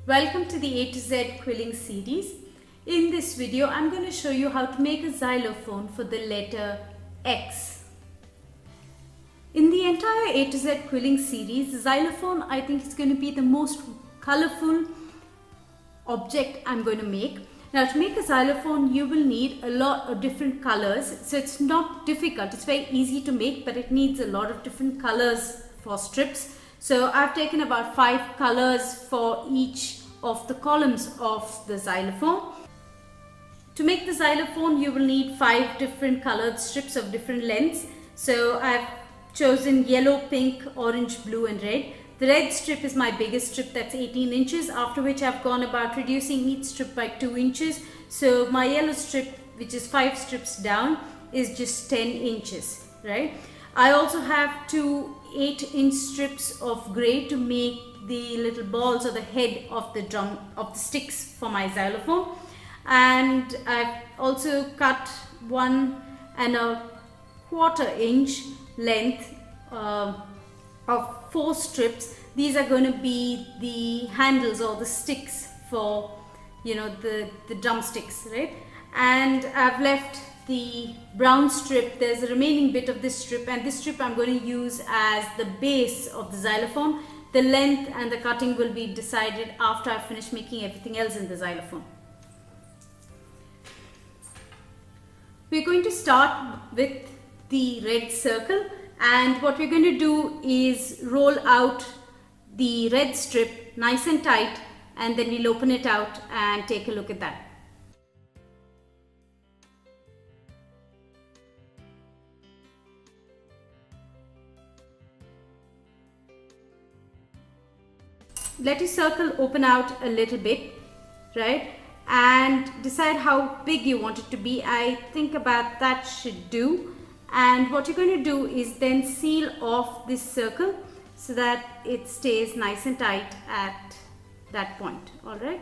Welcome to the A to Z Quilling series. In this video, I'm going to show you how to make a xylophone for the letter X. In the entire A to Z Quilling series, the xylophone I think is going to be the most colorful object I'm going to make. Now to make a xylophone, you will need a lot of different colors. So it's not difficult, it's very easy to make, but it needs a lot of different colors for strips. So I've taken about 5 colors for each of the columns of the xylophone. To make the xylophone, you will need 5 different colored strips of different lengths. So I've chosen yellow, pink, orange, blue and red. The red strip is my biggest strip, that's 18 inches, after which I've gone about reducing each strip by 2 inches. So my yellow strip, which is 5 strips down, is just 10 inches, right? I also have 2 8-inch strips of grey to make the little balls or the head of the drum of the sticks for my xylophone. And I've also cut 1 1/4 inch length of 4 strips. These are going to be the handles or the sticks for, the drumsticks, right? And I've left the brown strip. There's a remaining bit of this strip, and this strip I'm going to use as the base of the xylophone. The length and the cutting will be decided after I finish making everything else in the xylophone. We're going to start with the red circle, and what we're going to do is roll out the red strip nice and tight, and then we'll open it out and take a look at that. Let your circle open out a little bit, right? And decide how big you want it to be. I think about that should do. And what you're going to do is then seal off this circle so that it stays nice and tight at that point, all right?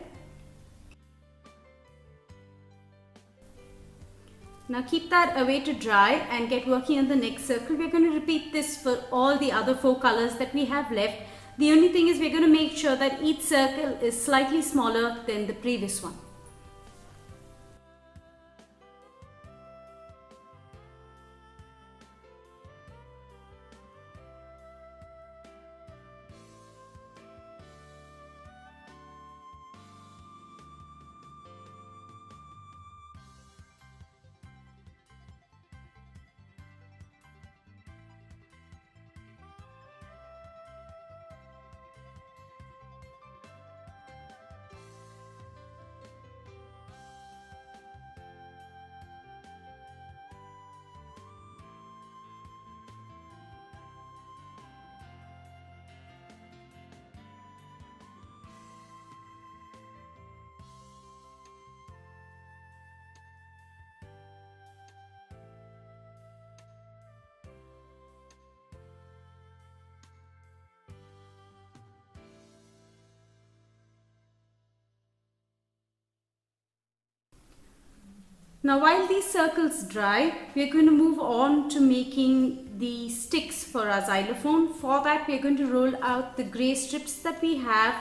Now keep that away to dry and get working on the next circle. We're going to repeat this for all the other 4 colors that we have left. The only thing is we're going to make sure that each circle is slightly smaller than the previous one. Now while these circles dry, we're going to move on to making the sticks for our xylophone. For that, we're going to roll out the grey strips that we have,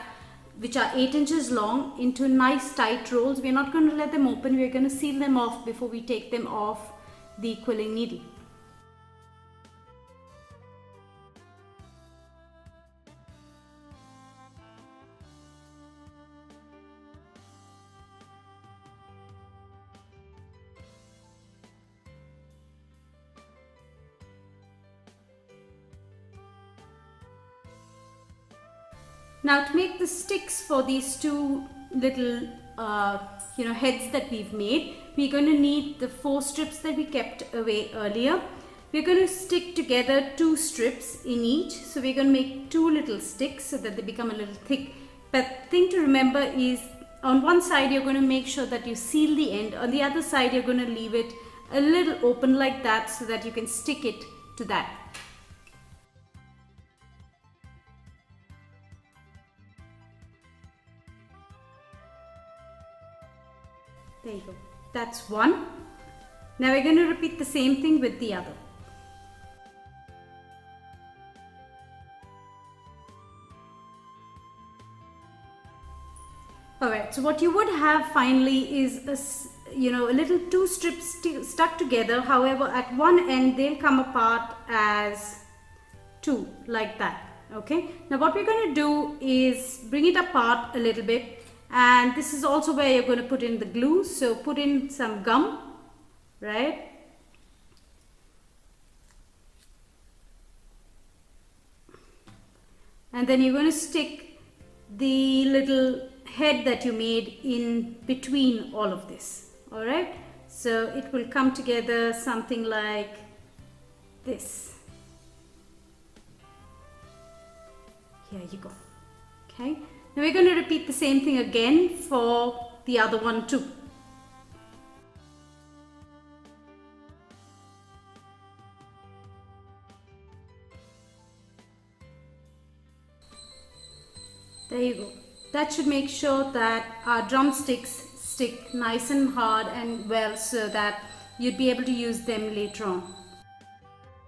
which are 8 inches long, into nice tight rolls. We're not going to let them open, we're going to seal them off before we take them off the quilling needle. Now to make the sticks for these 2 little heads that we've made, we're going to need the 4 strips that we kept away earlier. We're going to stick together 2 strips in each. So we're going to make 2 little sticks so that they become a little thick. But the thing to remember is on one side you're going to make sure that you seal the end. On the other side you're going to leave it a little open like that so that you can stick it to that. There you go. That's one. Now we're going to repeat the same thing with the other. Alright, so what you would have finally is a little two strips stuck together. However, at one end they'll come apart as two, like that. Okay, now what we're going to do is bring it apart a little bit, and this is also where you're going to put in the glue. So put in some gum, right? And then you're going to stick the little head that you made in between all of this. All right, so it will come together something like this. Here you go. Okay, now we're going to repeat the same thing again for the other one too. There you go. That should make sure that our drumsticks stick nice and hard and well, so that you'd be able to use them later on.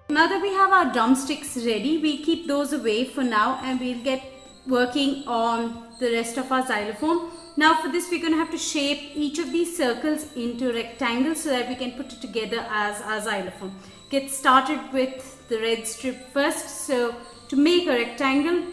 Now that we have our drumsticks ready, we keep those away for now, and we'll get working on the rest of our xylophone. Now for this, we're going to have to shape each of these circles into rectangles so that we can put it together as our xylophone. Get started with the red strip first. So to make a rectangle,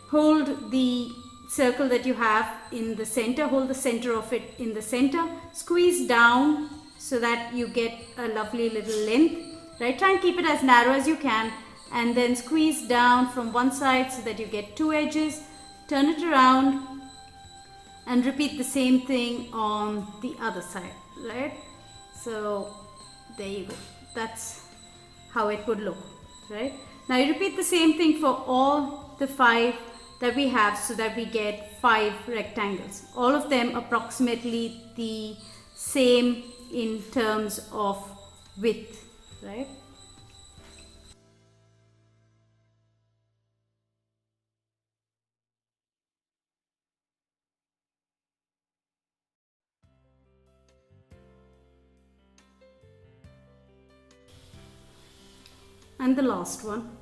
hold the circle that you have in the center, hold the center of it in the center, squeeze down so that you get a lovely little length. Right, try and keep it as narrow as you can, and then squeeze down from one side so that you get two edges. Turn it around and repeat the same thing on the other side, right? So there you go. That's how it would look, right? Now you repeat the same thing for all the 5 that we have, so that we get 5 rectangles. All of them approximately the same in terms of width. Right? And the last one.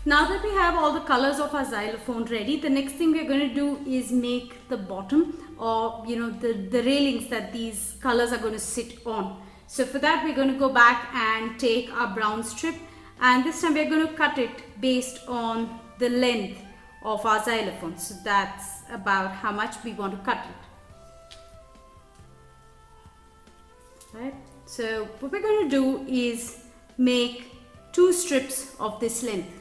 Now that we have all the colors of our xylophone ready, the next thing we're going to do is make the bottom, or the railings that these colors are going to sit on. So for that, we're going to go back and take our brown strip, and this time we're going to cut it based on the length of our xylophone. So that's about how much we want to cut it. Right? So what we're going to do is make 2 strips of this length.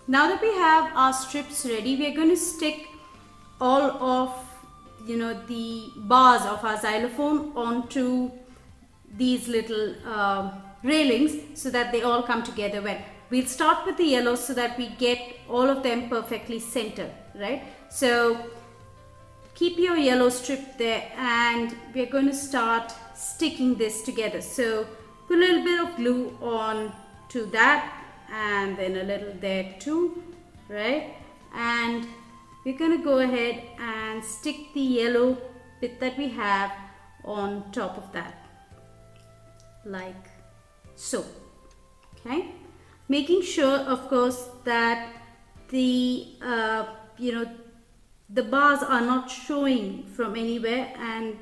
Now that we have our strips ready, we are going to stick all of the bars of our xylophone onto these little railings so that they all come together well. We'll start with the yellow so that we get all of them perfectly centered, right? So keep your yellow strip there, and we're going to start sticking this together. So put a little bit of glue on to that, and then a little there too, right? And we're going to go ahead and stick the yellow bit that we have on top of that, like so. Okay, making sure of course that the the bars are not showing from anywhere and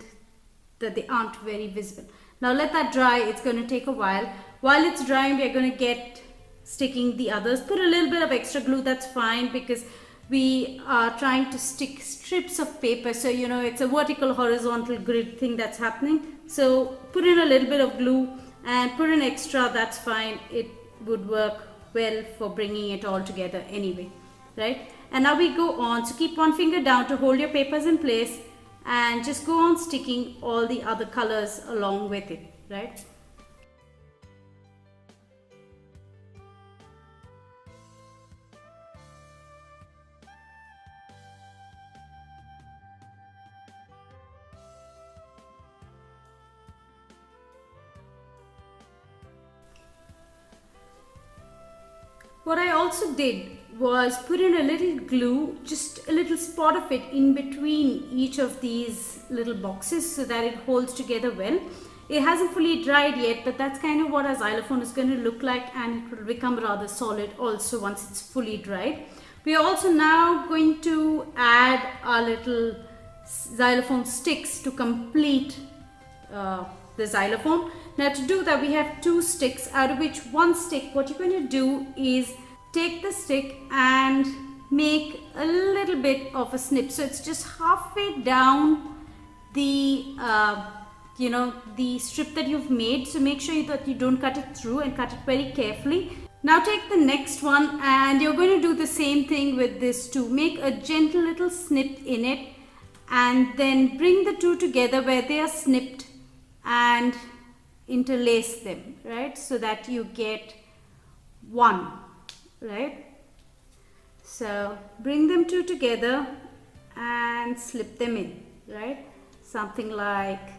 that they aren't very visible. Now let that dry. It's going to take a while. While it's drying, we're going to get sticking the others. Put a little bit of extra glue, that's fine, because we are trying to stick strips of paper, so it's a vertical horizontal grid thing that's happening. So put in a little bit of glue and put in extra, that's fine. It would work well for bringing it all together anyway, right? And now we go on, so keep one finger down to hold your papers in place and just go on sticking all the other colors along with it, right? What I also did was put in a little glue, just a little spot of it in between each of these little boxes so that it holds together well. It hasn't fully dried yet, but that's kind of what our xylophone is going to look like, and it will become rather solid also once it's fully dried. We are also now going to add our little xylophone sticks to complete the xylophone. Now to do that, we have 2 sticks, out of which one stick, what you're going to do is take the stick and make a little bit of a snip. So it's just halfway down the the strip that you've made. So make sure that you don't cut it through, and cut it very carefully. Now take the next one, and you're going to do the same thing with this too. Make a gentle little snip in it, and then bring the 2 together where they are snipped and interlace them, right, so that you get 1, right? So bring them 2 together and slip them in, right, something like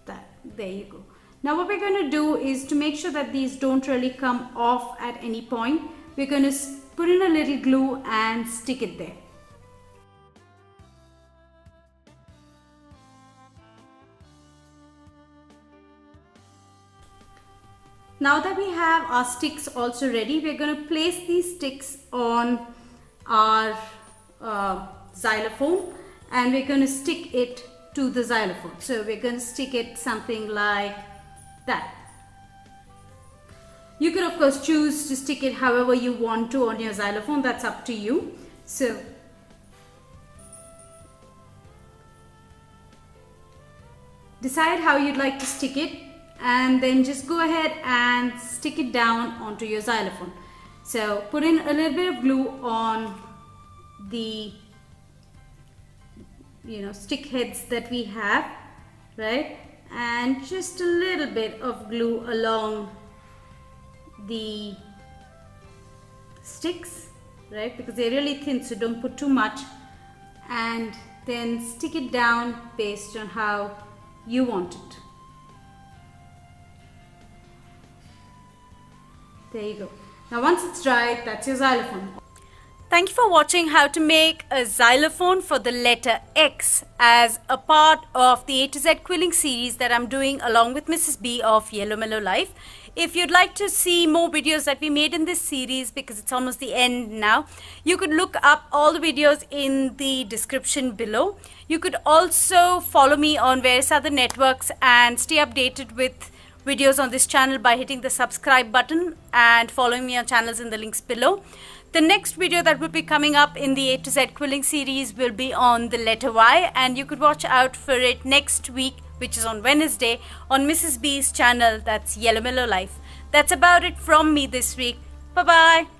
that. There you go. Now what we're going to do is, to make sure that these don't really come off at any point, we're going to put in a little glue and stick it there. Now that we have our sticks also ready, we're going to place these sticks on our xylophone, and we're going to stick it to the xylophone. So we're going to stick it something like that. You can of course choose to stick it however you want to on your xylophone, that's up to you. So decide how you'd like to stick it, and then just go ahead and stick it down onto your xylophone. So put in a little bit of glue on the stick heads that we have, right, and just a little bit of glue along the sticks, right, because they're really thin, so don't put too much, and then stick it down based on how you want it. There you go. Now once it's dried, that's your xylophone. Thank you for watching how to make a xylophone for the letter X as a part of the A to Z quilling series that I'm doing along with Mrs. B of YellowMellowLife. If you'd like to see more videos that we made in this series, because it's almost the end now, you could look up all the videos in the description below. You could also follow me on various other networks and stay updated with videos on this channel by hitting the subscribe button and following me on channels in the links below. The next video that will be coming up in the A to Z quilling series will be on the letter Y, and you could watch out for it next week, which is on Wednesday, on Mrs. B's channel, that's YellowMellowLife. That's about it from me this week. Bye bye.